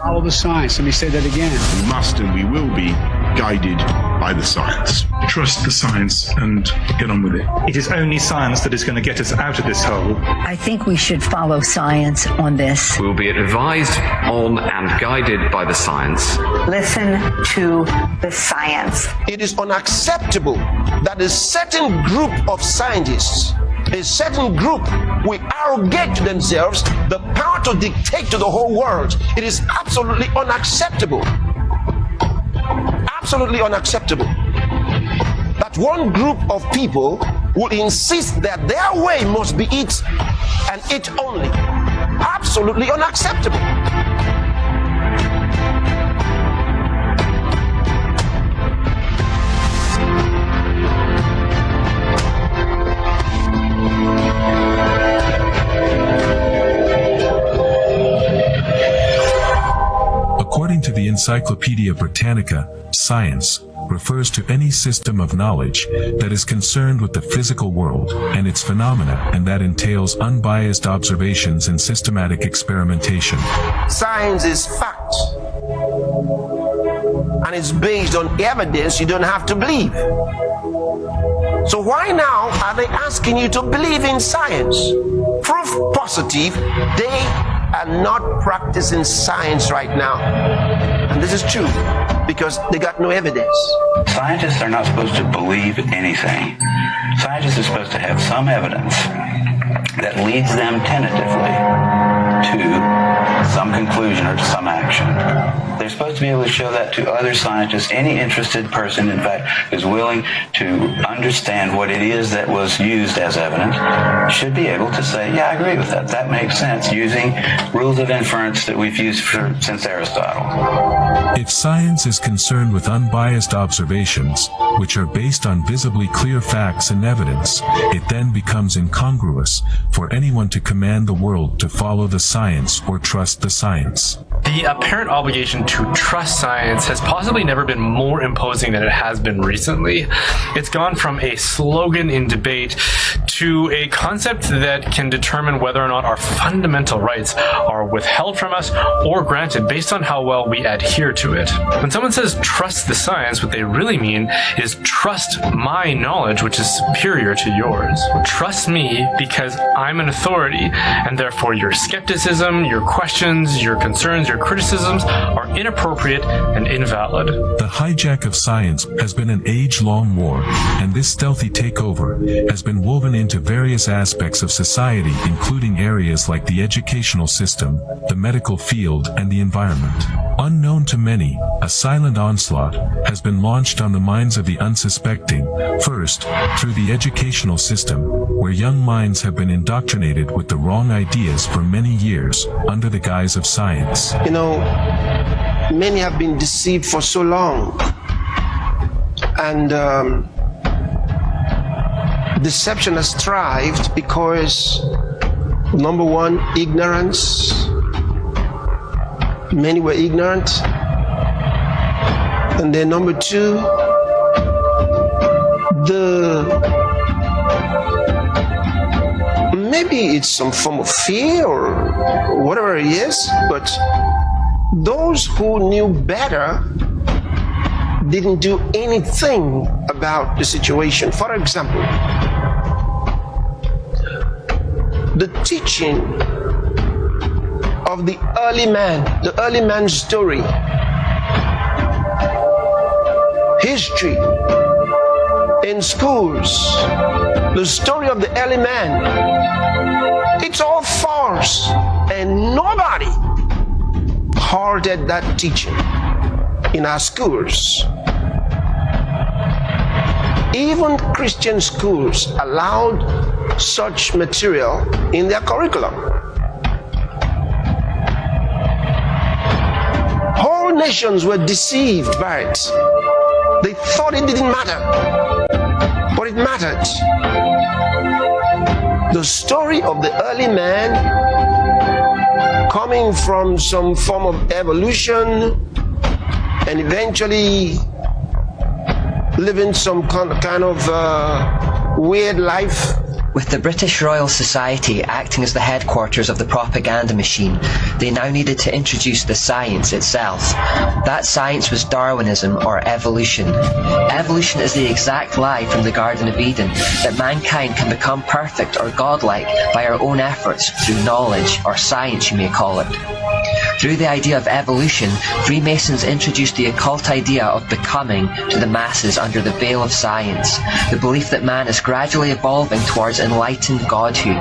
follow the science. Let me say that again. We must and we will be guided by the science. Trust the science and get on with it. It is only science that is going to get us out of this hole. I think we should follow science on this. We will be advised on and guided by the science. Listen to the science. It is unacceptable that a certain group of scientists, a certain group will arrogate to themselves the power to dictate to the whole world. It is absolutely unacceptable. Absolutely unacceptable that one group of people would insist that their way must be it and it only. Absolutely unacceptable. According to the Encyclopedia Britannica, science refers to any system of knowledge that is concerned with the physical world and its phenomena, and that entails unbiased observations and systematic experimentation. Science is fact, and it's based on evidence you don't have to believe. So why now are they asking you to believe in science? Proof positive, they are not practicing science right now. And this is true because they got no evidence. Scientists are not supposed to believe anything. Scientists are supposed to have some evidence that leads them tentatively to some conclusion or to some action. They're supposed to be able to show that to other scientists. Any interested person, in fact, who's willing to understand what it is that was used as evidence should be able to say, yeah, I agree with that. That makes sense, using rules of inference that we've used since Aristotle. If science is concerned with unbiased observations, which are based on visibly clear facts and evidence, it then becomes incongruous for anyone to command the world to follow the science or trust the science. The apparent obligation to trust science has possibly never been more imposing than it has been recently. It's gone from a slogan in debate to a concept that can determine whether or not our fundamental rights are withheld from us or granted based on how well we adhere to it. When someone says trust the science, what they really mean is trust my knowledge, which is superior to yours. Trust me because I'm an authority, and therefore your skepticism, your questions, your concerns, your criticisms are inappropriate and invalid. The hijack of science has been an age-long war, and this stealthy takeover has been woven into various aspects of society, including areas like the educational system, the medical field, and the environment. Unknown to many, a silent onslaught has been launched on the minds of the unsuspecting, first, through the educational system, where young minds have been indoctrinated with the wrong ideas for many years, under the guise of science. You know, many have been deceived for so long, and deception has thrived because, number one, ignorance. Many were ignorant. And then number two, maybe it's some form of fear or whatever it is, but those who knew better didn't do anything about the situation. For example, the teaching of the early man's story, history in schools, the story of the early man, it's all false, and nobody hearted that teaching in our schools. Even Christian schools allowed such material in their curriculum. Whole nations were deceived by it. They thought it didn't matter, but it mattered. The story of the early man coming from some form of evolution and eventually living some kind of weird life With the British Royal Society acting as the headquarters of the propaganda machine, they now needed to introduce the science itself. That science was Darwinism, or evolution. Evolution is the exact lie from the Garden of Eden, that mankind can become perfect or godlike by our own efforts through knowledge, or science you may call it. Through the idea of evolution, Freemasons introduced the occult idea of becoming to the masses under the veil of science, the belief that man is gradually evolving towards enlightened godhood.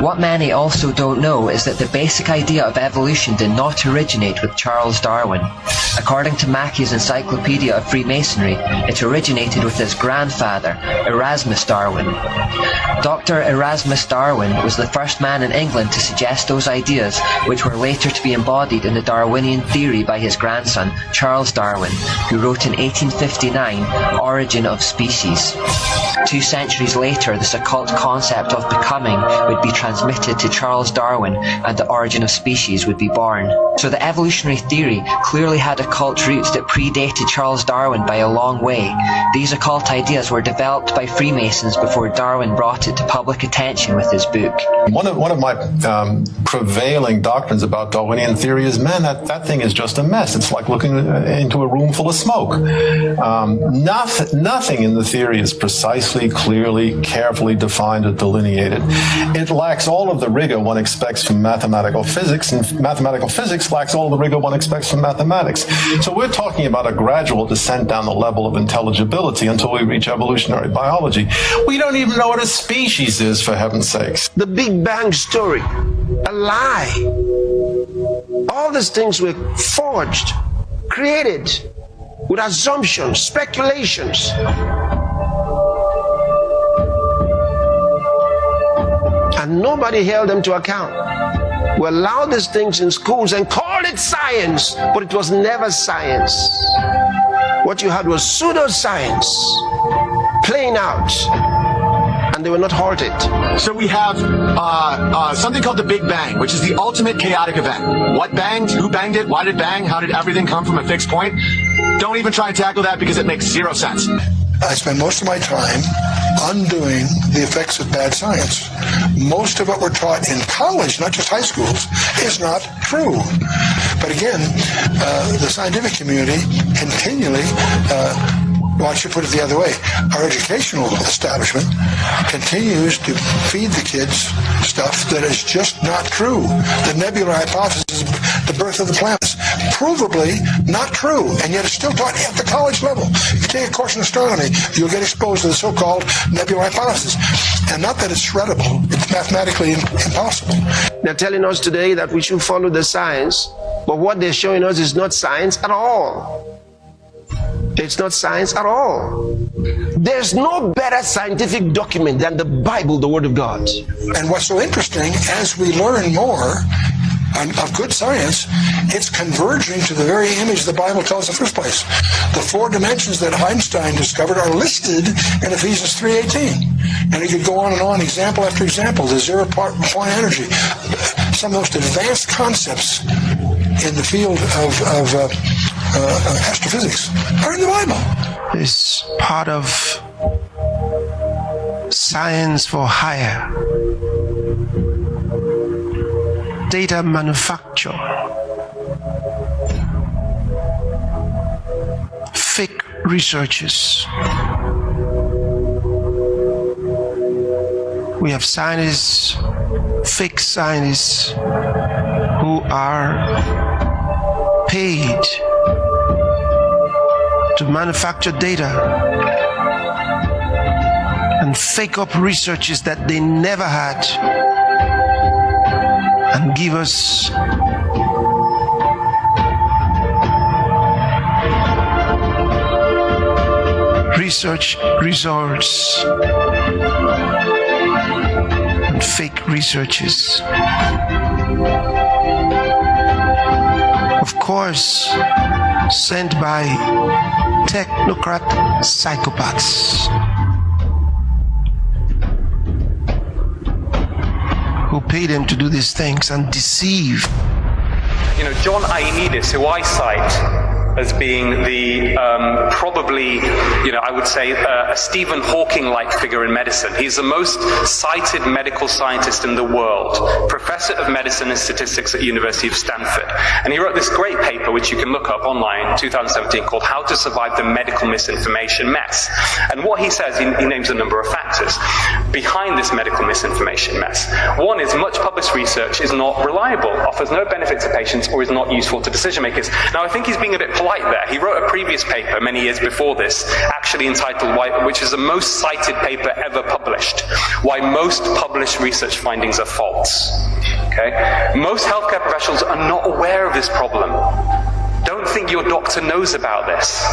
What many also don't know is that the basic idea of evolution did not originate with Charles Darwin. According to Mackey's Encyclopedia of Freemasonry, it originated with his grandfather, Erasmus Darwin. Dr. Erasmus Darwin was the first man in England to suggest those ideas, which were later to be embodied in the Darwinian theory by his grandson, Charles Darwin, who wrote in 1859, Origin of Species. 2 centuries later, this occult concept of becoming would be transmitted to Charles Darwin, and the Origin of Species would be born. So the evolutionary theory clearly had occult roots that predated Charles Darwin by a long way. These occult ideas were developed by Freemasons before Darwin brought it to public attention with his book. One of my prevailing doctrines about Darwinian theory is, man, that thing is just a mess. It's like looking into a room full of smoke. Nothing in the theory is precisely, clearly, carefully defined or delineated. It lacks all of the rigor one expects from mathematical physics, and mathematical physics lacks all the rigor one expects from mathematics. So we're talking about a gradual descent down the level of intelligibility until we reach evolutionary biology. We don't even know what a species is, for heaven's sakes. The Big Bang story, a lie. All these things were forged, created with assumptions, speculations. And nobody held them to account. We allowed these things in schools and called it science, but it was never science. What you had was pseudoscience playing out, and they were not halted. So we have something called the Big Bang, which is the ultimate chaotic event. What banged? Who banged it? Why did it bang? How did everything come from a fixed point? Don't even try and tackle that because it makes zero sense. I spend most of my time undoing the effects of bad science. Most of what we're taught in college, not just high schools, is not true. But again, the scientific community continually, well, I should put it the other way. Our educational establishment continues to feed the kids stuff that is just not true. The nebular hypothesis, the birth of the planets, provably not true, and yet it's still taught at the college level. If you take a course in astronomy, you'll get exposed to the so-called nebular hypothesis. And not that it's shreddable, it's mathematically impossible. They're telling us today that we should follow the science, but what they're showing us is not science at all. It's not science at all. There's no better scientific document than the Bible, the Word of God. And what's so interesting, as we learn more of good science, it's converging to the very image the Bible tells in the first place. The 4 dimensions that Einstein discovered are listed in Ephesians 3:18. And it could go on, example after example. The zero-point energy, some of the most advanced concepts in the field of astrophysics are in the Bible. It's part of science for hire. Data manufacture. Fake researchers. We have scientists, fake scientists, who are paid to manufacture data and fake up researches that they never had and give us research results and fake researches. Of course, sent by technocrat psychopaths who pay them to do these things and deceive. John Ioannidis, who I cite as being the probably, I would say, a Stephen Hawking-like figure in medicine. He's the most cited medical scientist in the world, professor of medicine and statistics at University of Stanford. And he wrote this great paper, which you can look up online, 2017, called How to Survive the Medical Misinformation Mess. And what he says, he names a number of factors behind this medical misinformation mess. One is much published research is not reliable, offers no benefit to patients, or is not useful to decision makers. Now, I think he's being a bit polite there. He wrote a previous paper many years before this, actually entitled, which is the most cited paper ever published, Why Most Published Research Findings Are False. Okay? Most healthcare professionals are not aware of this problem. Don't think your doctor knows about this.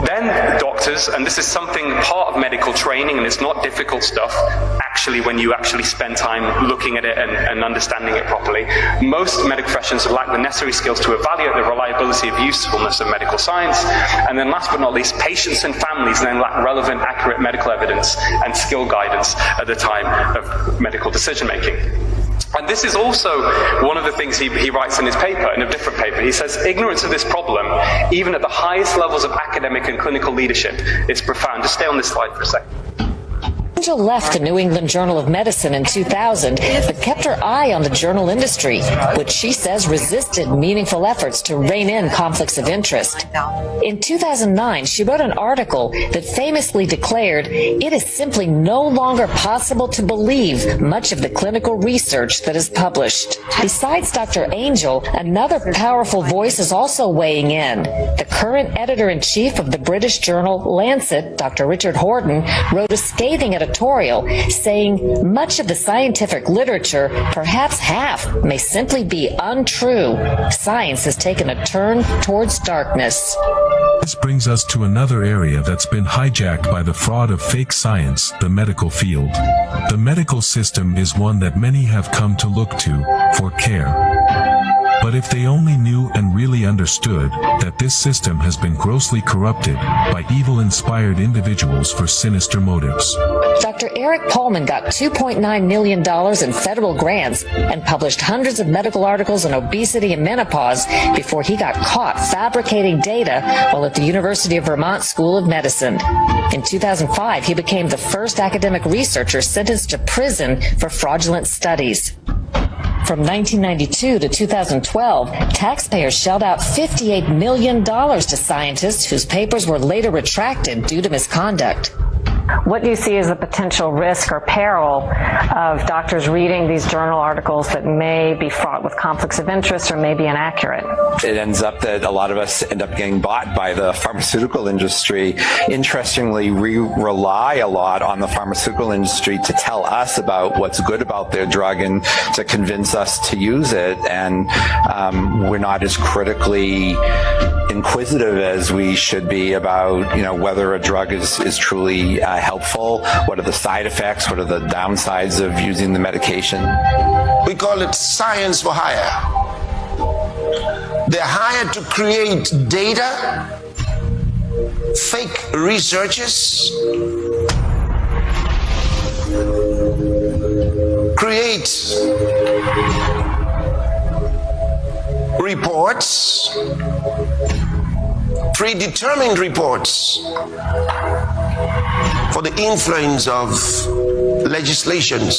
Then doctors, and this is something part of medical training, and it's not difficult stuff, actually, when you actually spend time looking at it and understanding it properly. Most medical professions lack the necessary skills to evaluate the reliability and usefulness of medical science. And then last but not least, patients and families then lack relevant, accurate medical evidence and skill guidance at the time of medical decision making. And this is also one of the things he writes in his paper, in a different paper. He says, ignorance of this problem, even at the highest levels of academic and clinical leadership, is profound. Just stay on this slide for a second. Angel left the New England Journal of Medicine in 2000, but kept her eye on the journal industry, which she says resisted meaningful efforts to rein in conflicts of interest. In 2009, she wrote an article that famously declared, "It is simply no longer possible to believe much of the clinical research that is published." Besides Dr. Angel, another powerful voice is also weighing in. The current editor-in-chief of the British journal Lancet, Dr. Richard Horton, wrote a scathing editorial saying much of the scientific literature, perhaps half, may simply be untrue. Science has taken a turn towards darkness. This brings us to another area that's been hijacked by the fraud of fake science, the medical field. The medical system is one that many have come to look to for care. But if they only knew and really understood that this system has been grossly corrupted by evil-inspired individuals for sinister motives. Dr. Eric Pullman got $2.9 million in federal grants and published hundreds of medical articles on obesity and menopause before he got caught fabricating data while at the University of Vermont School of Medicine. In 2005, he became the first academic researcher sentenced to prison for fraudulent studies. From 1992 to 2012, taxpayers shelled out $58 million to scientists whose papers were later retracted due to misconduct. What do you see as the potential risk or peril of doctors reading these journal articles that may be fraught with conflicts of interest or may be inaccurate? It ends up that a lot of us end up getting bought by the pharmaceutical industry. Interestingly, we rely a lot on the pharmaceutical industry to tell us about what's good about their drug and to convince us to use it. And we're not as critically inquisitive as we should be about, whether a drug is truly helpful. What are the side effects? What are the downsides of using the medication? We call it science for hire. They're hired to create data, fake researches, create reports, predetermined reports for the influence of legislations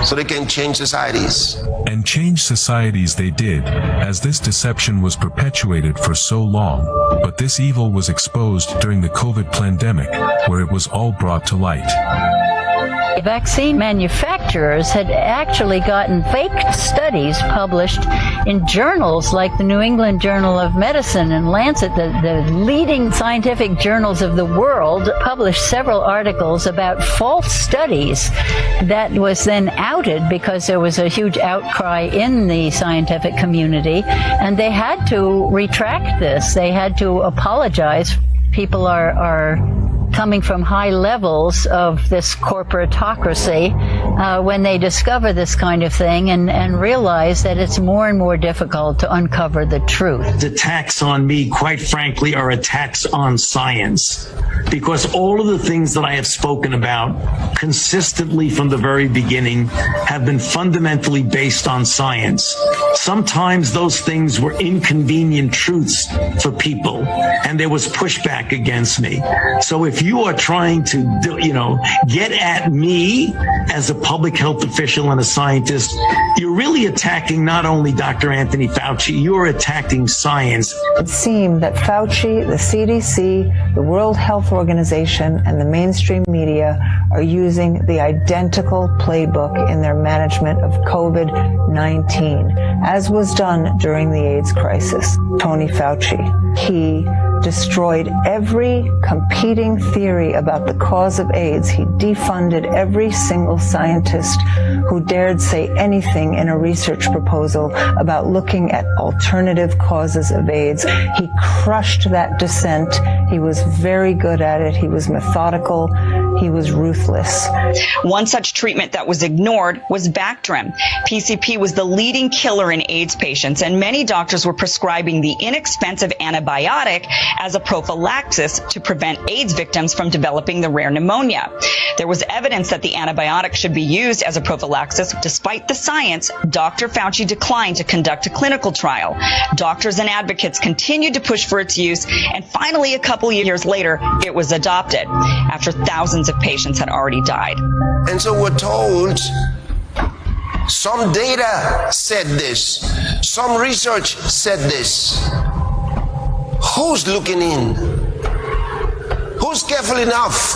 so they can change societies. And change societies they did, as this deception was perpetuated for so long, but this evil was exposed during the COVID pandemic, where it was all brought to light. Vaccine manufacturers had actually gotten fake studies published in journals like the New England Journal of Medicine and Lancet, the leading scientific journals of the world, published several articles about false studies that was then outed because there was a huge outcry in the scientific community, and they had to retract this. They had to apologize. People are coming from high levels of this corporatocracy when they discover this kind of thing and realize that it's more and more difficult to uncover the truth. The attacks on me, quite frankly, are attacks on science, because all of the things that I have spoken about consistently from the very beginning have been fundamentally based on science. Sometimes those things were inconvenient truths for people, and there was pushback against me. So if you are trying to, get at me as a public health official and a scientist, you're really attacking not only Dr. Anthony Fauci, you're attacking science. It seemed that Fauci, the CDC, the World Health Organization, and the mainstream media are using the identical playbook in their management of COVID-19, as was done during the AIDS crisis. Tony Fauci, he destroyed every competing theory about the cause of AIDS. He defunded every single scientist who dared say anything in a research proposal about looking at alternative causes of AIDS. He crushed that dissent. He was very good at it. He was methodical. He was ruthless. One such treatment that was ignored was Bactrim. PCP was the leading killer in AIDS patients, and many doctors were prescribing the inexpensive antibiotic as a prophylaxis to prevent AIDS victims from developing the rare pneumonia. There was evidence that the antibiotic should be used as a prophylaxis. Despite the science, Dr. Fauci declined to conduct a clinical trial. Doctors and advocates continued to push for its use, and finally, a couple years later, it was adopted after thousands of patients had already died. And so we're told some data said this, some research said this. Who's looking in? Who's careful enough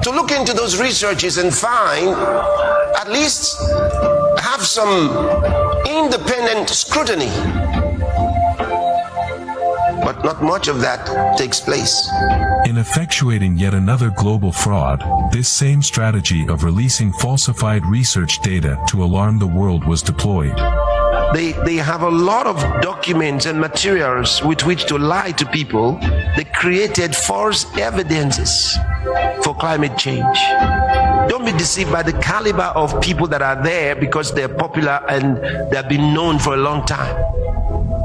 to look into those researches and find, at least have some independent scrutiny? But not much of that takes place. In effectuating yet another global fraud, this same strategy of releasing falsified research data to alarm the world was deployed. They have a lot of documents and materials with which to lie to people. They created false evidences for climate change. Don't be deceived by the caliber of people that are there because they're popular and they've been known for a long time.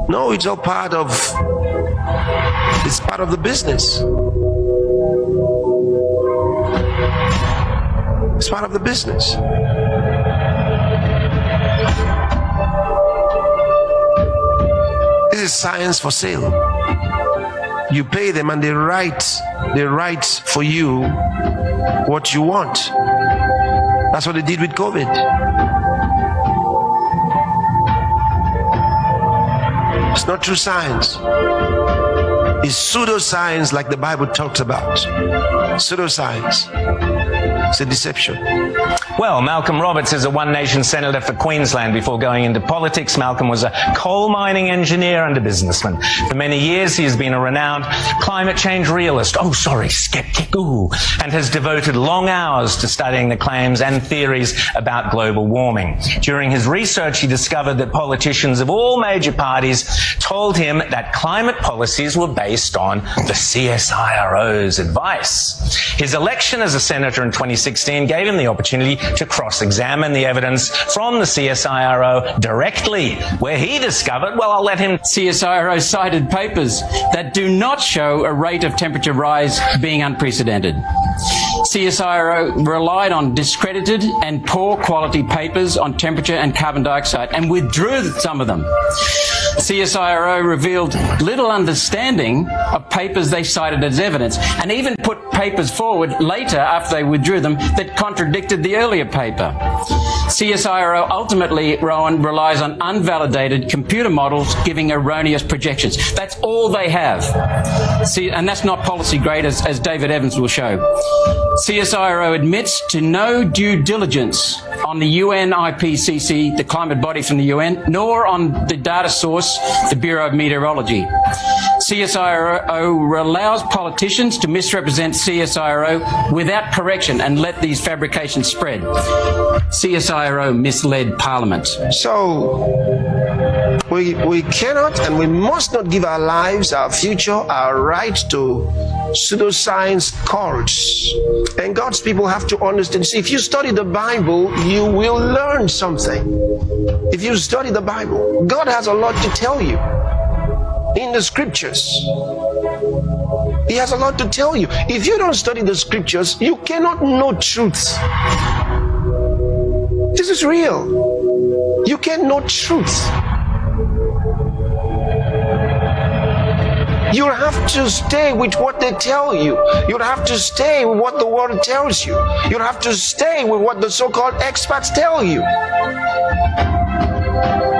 No, it's all part of the business. It's part of the business. This is science for sale. You pay them and they write for you what you want. That's what they did with COVID. It's not true science. It's pseudoscience, like the Bible talks about. Pseudoscience. It's a deception. Well, Malcolm Roberts is a One Nation senator for Queensland. Before going into politics, Malcolm was a coal mining engineer and a businessman. For many years, he has been a renowned climate change realist. Skeptic, and has devoted long hours to studying the claims and theories about global warming. During his research, he discovered that politicians of all major parties told him that climate policies were based on the CSIRO's advice. His election as a senator in 2016 gave him the opportunity to cross-examine the evidence from the CSIRO directly, where he discovered, I'll let him... CSIRO cited papers that do not show a rate of temperature rise being unprecedented. CSIRO relied on discredited and poor quality papers on temperature and carbon dioxide and withdrew some of them. CSIRO revealed little understanding of papers they cited as evidence, and even put papers forward later after they withdrew them that contradicted the earlier paper. CSIRO ultimately, Rowan, relies on unvalidated computer models giving erroneous projections. That's all they have. And that's not policy grade, as David Evans will show. CSIRO admits to no due diligence on the UN IPCC, the climate body from the UN, nor on the data source, the Bureau of Meteorology. CSIRO allows politicians to misrepresent CSIRO without correction and let these fabrications spread. CSIRO misled Parliament. So, We cannot and we must not give our lives, our future, our right to pseudoscience cults. And God's people have to understand. See, if you study the Bible, you will learn something. If you study the Bible, God has a lot to tell you in the scriptures. He has a lot to tell you. If you don't study the scriptures, you cannot know truth. This is real. You can't know truth. You have to stay with what they tell you. You have to stay with what the word tells you. You have to stay with what the so-called experts tell you.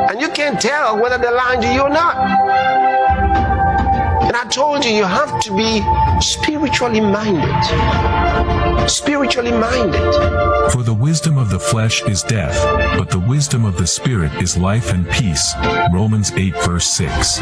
And you can't tell whether they're lying to you or not. And I told you, you have to be spiritually minded. Spiritually minded. For the wisdom of the flesh is death, but the wisdom of the Spirit is life and peace. Romans 8 verse 6.